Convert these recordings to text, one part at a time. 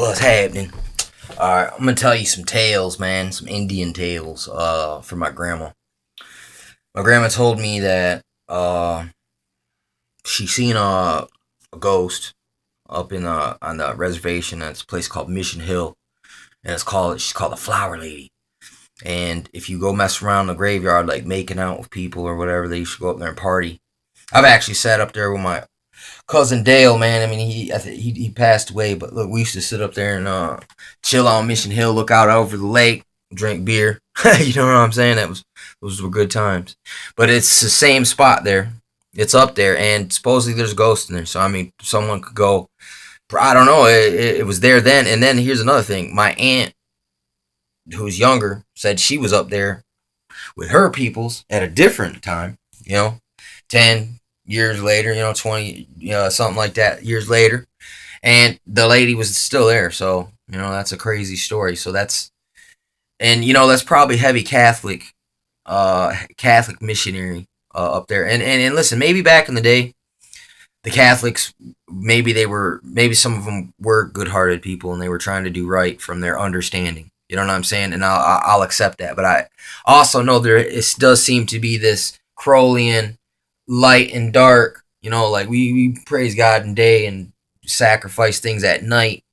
What's happening? Alright, I'm gonna tell you some tales, man. Some Indian tales from my grandma. My grandma told me that she seen a ghost up in on the reservation at this place called Mission Hill. And she's called the Flower Lady. And if you go mess around the graveyard, like making out with people or whatever, they used to go up there and party. I've actually sat up there with my cousin Dale, man. I mean, he passed away, but look, we used to sit up there and chill on Mission Hill, look out over the lake, drink beer. You know what I'm saying? Those were good times. But it's the same spot there. It's up there, and supposedly there's ghosts in there. So I mean, someone could go. I don't know. It was there then, and then here's another thing. My aunt, who's younger, said she was up there with her peoples at a different time. 10 years later, 20, something like that, years later. And the lady was still there. So, that's a crazy story. So that's probably heavy Catholic missionary up there. And listen, maybe back in the day, the Catholics, maybe some of them were good-hearted people and they were trying to do right from their understanding. You know what I'm saying? And I'll accept that. But I also know it does seem to be this Crowleyan light and dark, like we praise God in day and sacrifice things at night.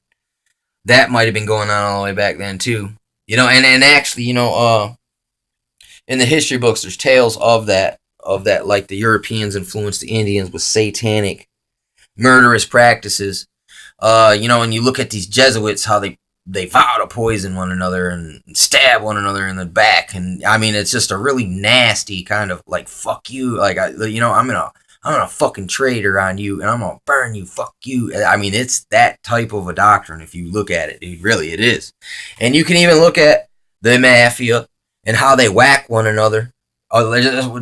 That might have been going on all the way back then too. And actually, in the history books there's tales of that, like the Europeans influenced the Indians with satanic murderous practices. And you look at these Jesuits, how they vow to poison one another and stab one another in the back, and I mean it's just a really nasty kind of like fuck you, like I'm gonna fucking traitor on you and I'm gonna burn you, fuck you. I mean it's that type of a doctrine if you look at it. It is. And you can even look at the mafia and how they whack one another.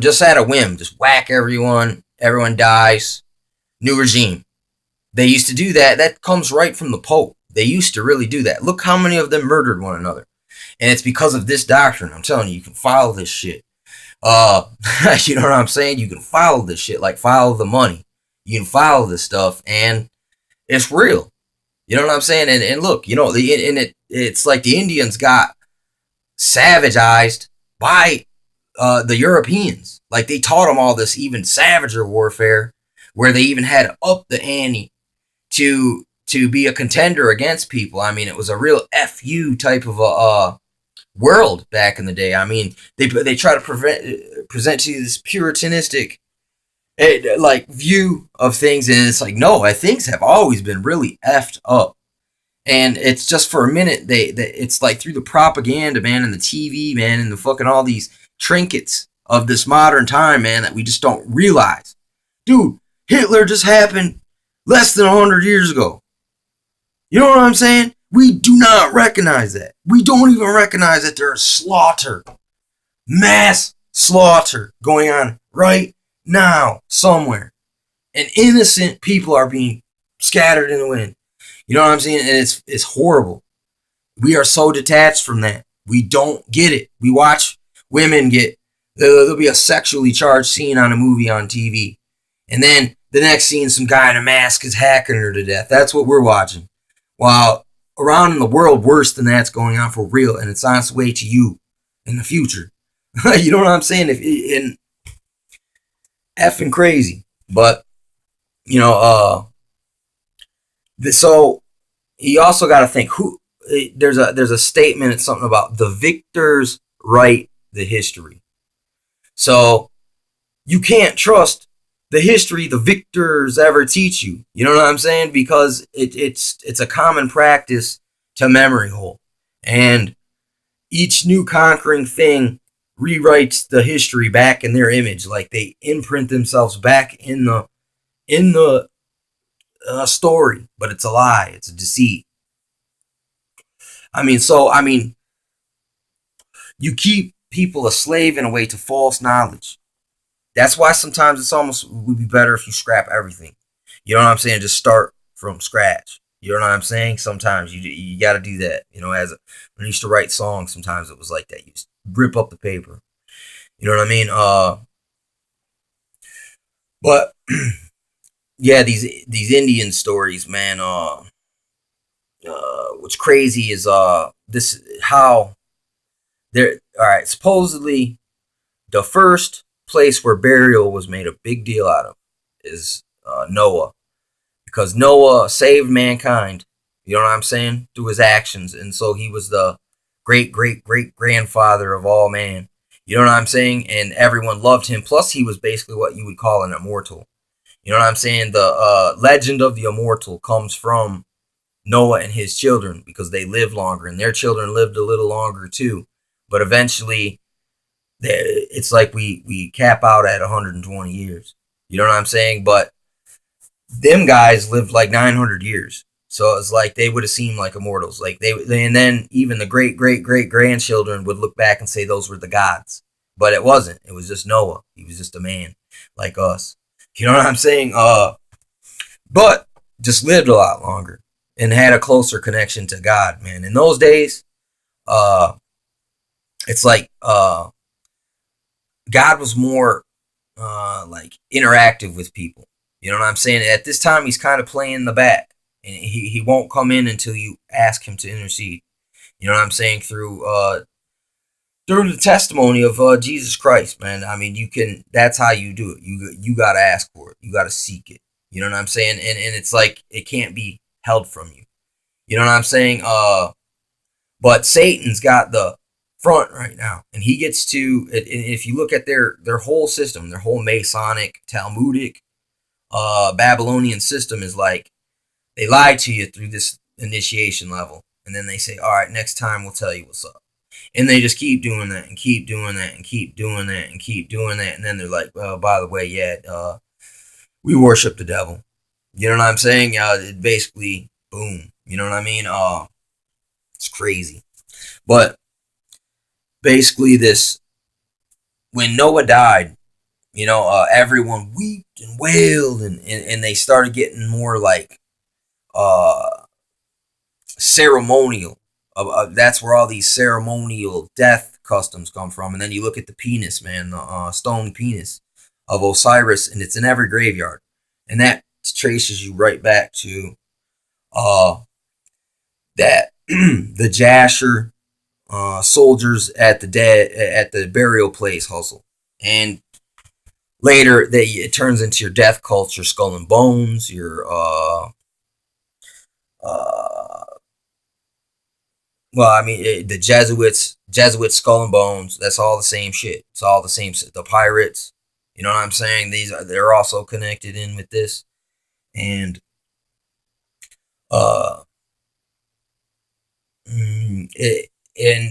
Just at a whim, just whack everyone dies, new regime. They used to do that. That comes right from the Pope. They used to really do that. Look how many of them murdered one another. And it's because of this doctrine. I'm telling you, you can follow this shit. You know what I'm saying? You can follow this shit, like follow the money. You can follow this stuff, and it's real. You know what I'm saying? And look, it's like the Indians got savagized by the Europeans. Like they taught them all this even savager warfare, where they even had to up the ante to be a contender against people. I mean, it was a real FU type of a world back in the day. I mean, they try to present to you this puritanistic like view of things, and it's like, no, things have always been really effed up. And it's just for a minute, it's like through the propaganda, man, and the TV, man, and the fucking all these trinkets of this modern time, man, that we just don't realize. Dude, Hitler just happened less than 100 years ago. You know what I'm saying? We do not recognize that. We don't even recognize that there's slaughter, mass slaughter going on right now somewhere. And innocent people are being scattered in the wind. You know what I'm saying? And it's horrible. We are so detached from that. We don't get it. We watch women there'll be a sexually charged scene on a movie on TV. And then the next scene, some guy in a mask is hacking her to death. That's what we're watching. While around in the world, worse than that's going on for real, and it's on its way to you in the future. You know what I'm saying? In effing crazy. But so you also got to think there's a statement. It's something about the victors write the history. So you can't trust the history the victors ever teach you. You know what I'm saying? Because it's a common practice to memory hole. And each new conquering thing rewrites the history back in their image. Like they imprint themselves back in the story. But it's a lie. It's a deceit. I mean, you keep people a slave in a way to false knowledge. That's why sometimes it's almost would be better if you scrap everything. You know what I'm saying? Just start from scratch. You know what I'm saying? Sometimes you got to do that. When I used to write songs, sometimes it was like that. You just rip up the paper. You know what I mean? But yeah, these Indian stories, man. what's crazy is this how there. All right, supposedly the first place where burial was made a big deal out of is Noah, because Noah saved mankind. You know what I'm saying, through his actions, and so he was the great great great grandfather of all man. You know what I'm saying, and everyone loved him. Plus, he was basically what you would call an immortal. You know what I'm saying? The legend of the immortal comes from Noah and his children because they lived longer, and their children lived a little longer too. But eventually, it's like we cap out at 120 years. You know what I'm saying? But them guys lived like 900 years. So it's like they would have seemed like immortals. Like and then even the great great great grandchildren would look back and say those were the gods. But it wasn't. It was just Noah. He was just a man like us. You know what I'm saying? But just lived a lot longer and had a closer connection to God, man. In those days, uh, it's like God was more like interactive with people. You know what I'm saying? At this time, he's kind of playing the back, and he won't come in until you ask him to intercede. You know what I'm saying? Through the testimony of Jesus Christ, man. I mean, you can. That's how you do it. You got to ask for it. You got to seek it. You know what I'm saying? And it's like it can't be held from you. You know what I'm saying? But Satan's got the front right now, and he gets to. And if you look at their whole system, their whole Masonic, Talmudic, Babylonian system is like they lie to you through this initiation level, and then they say, "All right, next time we'll tell you what's up." And they just keep doing that and keep doing that and keep doing that and keep doing that, and then they're like, "Well, by the way, yeah, we worship the devil." You know what I'm saying? It basically, boom. You know what I mean? It's crazy. But basically, this when Noah died, everyone wept and wailed, and they started getting more like uh, ceremonial. That's where all these ceremonial death customs come from. And then you look at the penis, man, the stone penis of Osiris, and it's in every graveyard, and that traces you right back to uh, that the Jasher soldiers at the burial place hustle, and later it turns into your death culture, skull and bones, your uh, well, I mean, the Jesuits, skull and bones. That's all the same shit. It's all the same. The pirates. You know what I'm saying? They're also connected in with this, and uh, and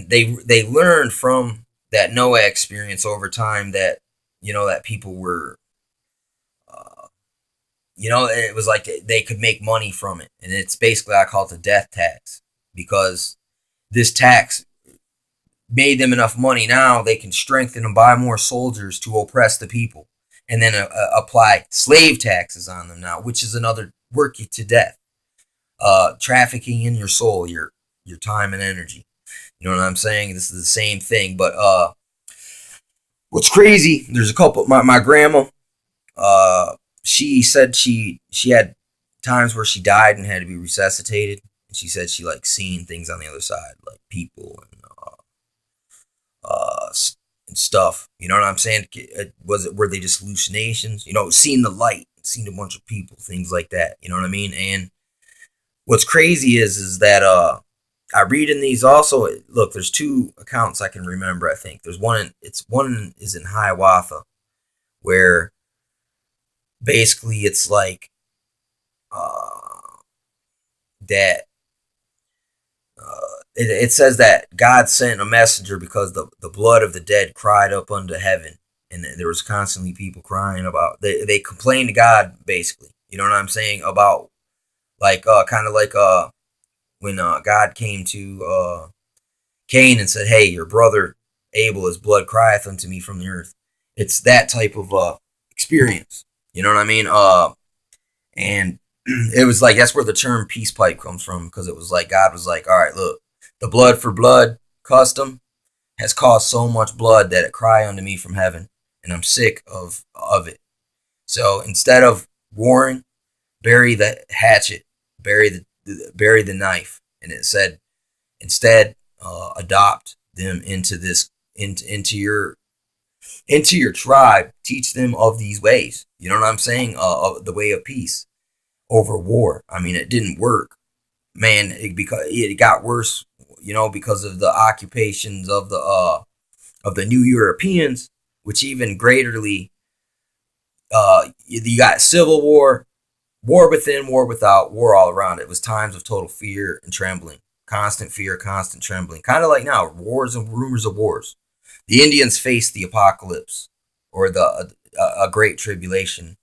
they learned from that Noah experience over time that that people were uh, it was like they could make money from it, and it's basically I call it the death tax, because this tax made them enough money. Now they can strengthen and buy more soldiers to oppress the people, and then apply slave taxes on them now, which is another work you to death. Trafficking in your soul, your time and energy. You know what I'm saying? This is the same thing. But what's crazy? There's a couple. My grandma. She said she had times where she died and had to be resuscitated, and she said she like seen things on the other side, like people uh, and stuff. You know what I'm saying? Were they just hallucinations? Seeing the light, seeing a bunch of people, things like that. You know what I mean? And what's crazy is that I read in these also. Look, there's two accounts I can remember. I think there's one. One is in Hiawatha, where basically it's like that. It says that God sent a messenger because the blood of the dead cried up unto heaven, and there was constantly people crying about. They complained to God, basically. You know what I'm saying, about like kind of like when God came to Cain and said, "Hey, your brother Abel, his blood crieth unto me from the earth." It's that type of experience. You know what I mean? And it was like that's where the term peace pipe comes from, because it was like God was like, "All right, look, the blood for blood custom has caused so much blood that it cry unto me from heaven, and I'm sick of it. So instead of warring, bury the hatchet, bury bury the knife, and it said instead adopt them into this into your tribe. Teach them of these ways. You know what I'm saying? Of the way of peace over war. I mean, it didn't work, man. Because it got worse. You know, because of the occupations of the new Europeans, which even greaterly, you got civil war, war within, war without, war all around. It was times of total fear and trembling, constant fear, constant trembling. Kind of like now, wars and rumors of wars. The Indians faced the apocalypse or the a great tribulation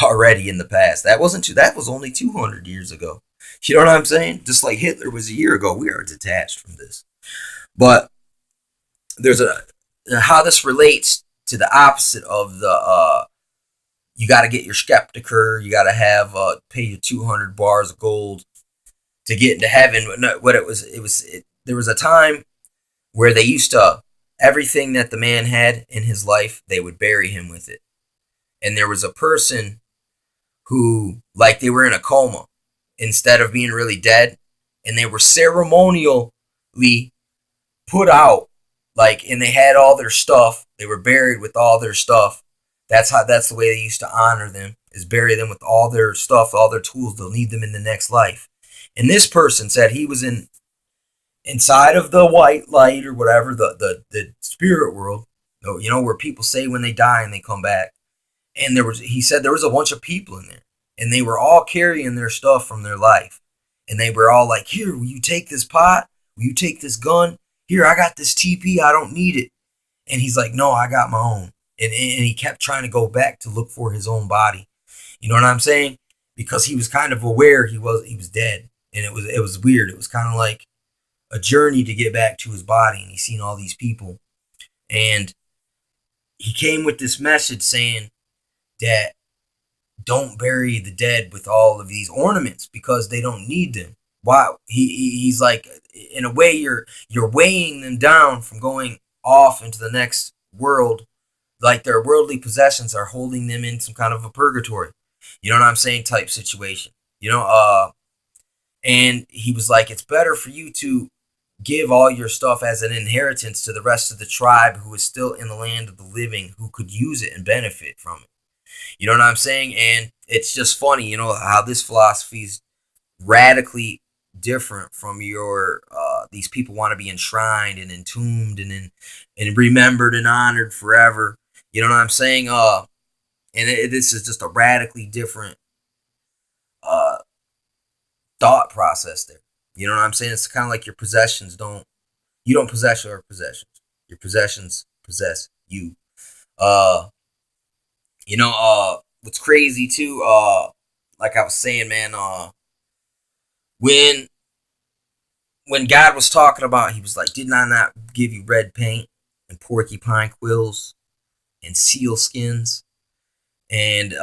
already in the past. That wasn't too. That was only 200 years ago. You know what I'm saying? Just like Hitler was a year ago. We are detached from this, but there's a how this relates to the opposite of the you got to get your skeptiker, you got to have pay your 200 bars of gold to get into heaven. What there was a time where they used to everything that the man had in his life, they would bury him with it. And there was a person who, like, they were in a coma instead of being really dead, and they were ceremonially put out, like, and they had all their stuff. They were buried with all their stuff. That's the way they used to honor them, is bury them with all their stuff, all their tools. They'll need them in the next life. And this person said he was inside of the white light or whatever, the spirit world, you know, where people say when they die and they come back. And he said there was a bunch of people in there, and they were all carrying their stuff from their life. And they were all like, here, will you take this pot? Will you take this gun? Here, I got this TP. I don't need it. And he's like, no, I got my own. And he kept trying to go back to look for his own body. You know what I'm saying? Because he was kind of aware he was dead. And it was weird. It was kind of like a journey to get back to his body. And he's seen all these people. And he came with this message saying that don't bury the dead with all of these ornaments because they don't need them. Why? He's like, in a way, you're weighing them down from going off into the next world. Like their worldly possessions are holding them in some kind of a purgatory. You know what I'm saying? Type situation. You know, and he was like, it's better for you to give all your stuff as an inheritance to the rest of the tribe who is still in the land of the living, who could use it and benefit from it. You know what I'm saying? And it's just funny, you know, how this philosophy is radically different from your these people want to be enshrined and entombed and remembered and honored forever. You know what I'm saying? This is just a radically different thought process there. You know what I'm saying? It's kind of like your possessions you don't possess your possessions. Your possessions possess you. You know, what's crazy too, like I was saying, man, when God was talking about, he was like, did I not give you red paint and porcupine quills and seal skins? And you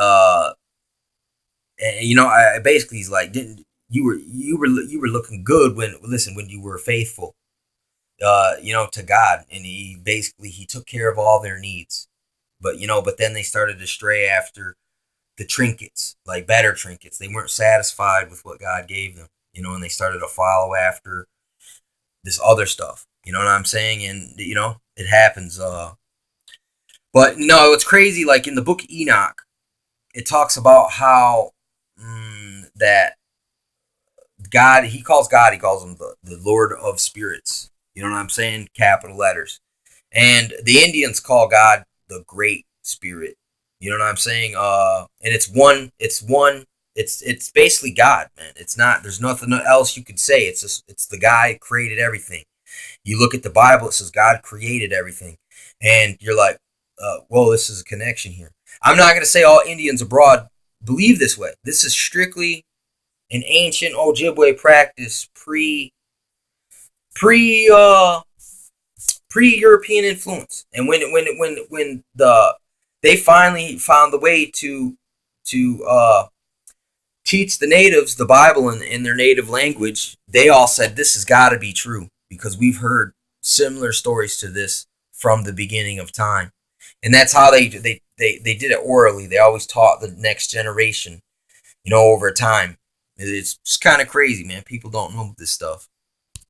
know, I basically, he's like, didn't you were looking good when you were faithful, you know, to God. And he took care of all their needs. But, you know, but then they started to stray after the trinkets, like better trinkets. They weren't satisfied with what God gave them, you know, and they started to follow after this other stuff. You know what I'm saying? And, you know, it happens. But, no, it's crazy. Like in the book Enoch, it talks about how that God, he calls him the Lord of Spirits. You know what I'm saying? Capital letters. And the Indians call God the Great Spirit. You know what I'm saying? And it's basically God, man. There's nothing else you could say. It's the guy who created everything. You look at the Bible, it says God created everything. And you're like, well, this is a connection here. I'm not going to say all Indians abroad believe this way. This is strictly an ancient Ojibwe practice pre-European influence. And when they finally found the way to teach the natives the Bible in their native language, they all said this has got to be true because we've heard similar stories to this from the beginning of time. And that's how they did it orally. They always taught the next generation, you know, over time. It's kind of crazy, man. People don't know this stuff.